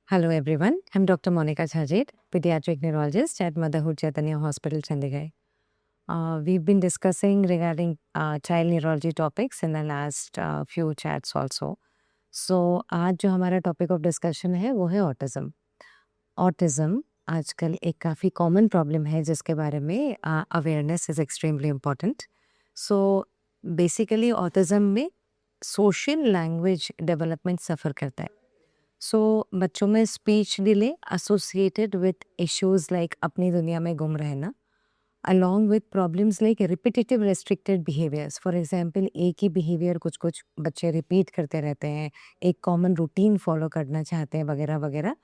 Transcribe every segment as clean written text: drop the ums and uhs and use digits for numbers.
Hello everyone, I'm Dr. Monica Chajed, pediatric neurologist at Motherhood Chaitanya Hospital, Chandigarh. We've been discussing regarding child neurology topics in the last few chats also. So आज जो हमारा topic of discussion है वो है autism. Autism आजकल एक काफ़ी common problem है जिसके बारे में awareness is extremely important. So basically autism में सोशल लैंग्वेज डेवलपमेंट सफ़र करता है। सो बच्चों में speech delay associated with issues like अपनी दुनिया में गुम रहना along with problems like repetitive restricted behaviours. For example एक ही बिहेवियर कुछ कुछ बच्चे रिपीट करते रहते हैं, एक कॉमन रूटीन फॉलो करना चाहते हैं वगैरह वगैरह।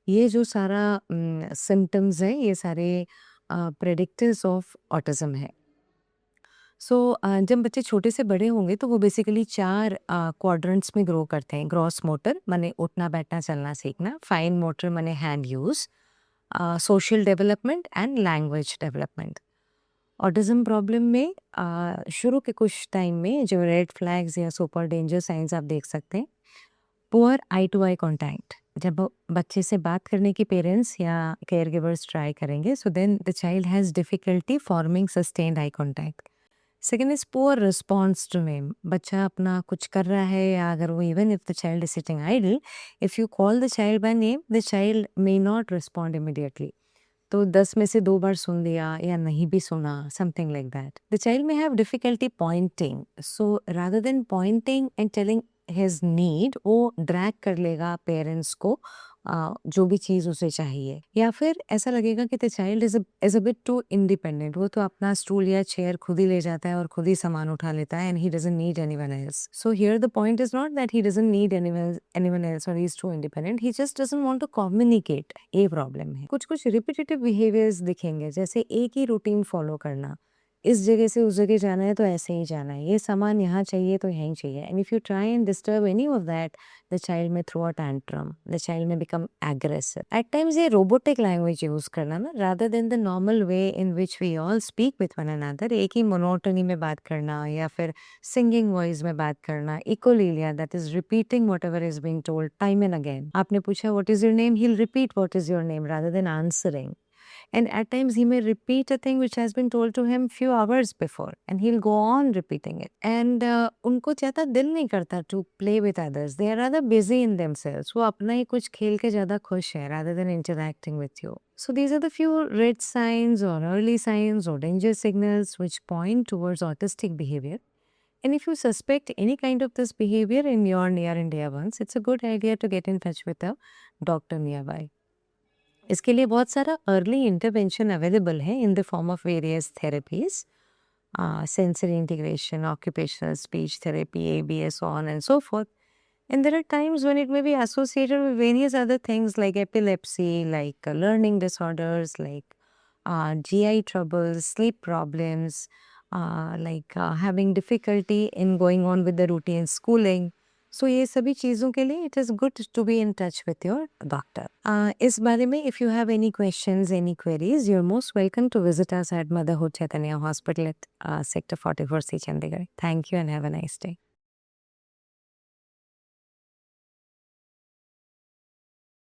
ये जो सारा सिम्टम्स है ये सारे प्रेडिक्टर्स ऑफ ऑटिज्म है। सो जब बच्चे छोटे से बड़े होंगे तो वो बेसिकली 4 क्वाड्रेंट्स में ग्रो करते हैं। ग्रॉस मोटर माने उठना बैठना चलना सीखना, फाइन मोटर माने hand use, social development and language development. Autism problem में शुरू के कुछ टाइम में जो रेड फ्लैग्स या सुपर डेंजर साइंस आप देख सकते हैं। Poor eye to eye contact, जब बच्चे से बात करने की पेरेंट्स या केयर गिवर्स ट्राई करेंगे so then the child has difficulty forming sustained eye contact. Second is poor response to name, बच्चा अपना कुछ कर रहा है या अगर वो even if the child is sitting idle, if you call the child by name the child may not respond immediately. तो 10 में से 2 बार सुन लिया या नहीं भी सुना, something like that. The child may have difficulty pointing, so rather than pointing and telling his need वो drag कर लेगा पेरेंट्स को जो भी चीज़ उसे चाहिए, या फिर ऐसा लगेगा कि the child is a bit too independent. वो तो अपना स्टूल या चेयर खुद ही ले जाता है और खुद ही सामान उठा लेता है and he doesn't need anyone else. So here the point is not that he doesn't need anyone else और he is too independent, he just doesn't want to communicate. ये प्रॉब्लम है। कुछ कुछ रिपीटेटिव बिहेवियर्स दिखेंगे, जैसे एक ही routine follow करना, इस जगह से उस जगह जाना है तो ऐसे ही जाना है, ये सामान यहाँ चाहिए तो यहीं चाहिए। And if you try and disturb any of that, the child may throw a tantrum, the child may become aggressive. At times ये robotic language use करना ना, rather than the normal way in which we all speak with one another, एक ही monotony में बात करना या फिर singing voice में बात करना, echolalia, that is repeating whatever is being told time and again. आपने पूछा what is your name, he'll repeat what is your name rather than answering. And at times he may repeat a thing which has been told to him few hours before and he'll go on repeating it. And उनको ज़्यादा दिल नहीं करता to play with others. They are rather busy in themselves. वो अपना ही कुछ खेल के ज़्यादा खुश है rather than interacting with you. So these are the few red signs or early signs or danger signals which point towards autistic behavior. And if you suspect any kind of this behavior in your near and dear ones, it's a good idea to get in touch with a doctor nearby. इसके लिए बहुत सारा early intervention available है in the form of various therapies, sensory integration, occupational speech therapy, ABS, on and so forth. And there are times when it may be associated with various other things like epilepsy, like learning disorders, like GI troubles, sleep problems, like having difficulty in going on with the routine schooling. So ये सभी चीज़ों के लिए it is good to be in touch with your doctor. इस बारे में if you have any questions, any queries, you are most welcome to visit us at Motherhood Chaitanya hospital at sector 44C, Chandigarh. Thank you and have a nice day.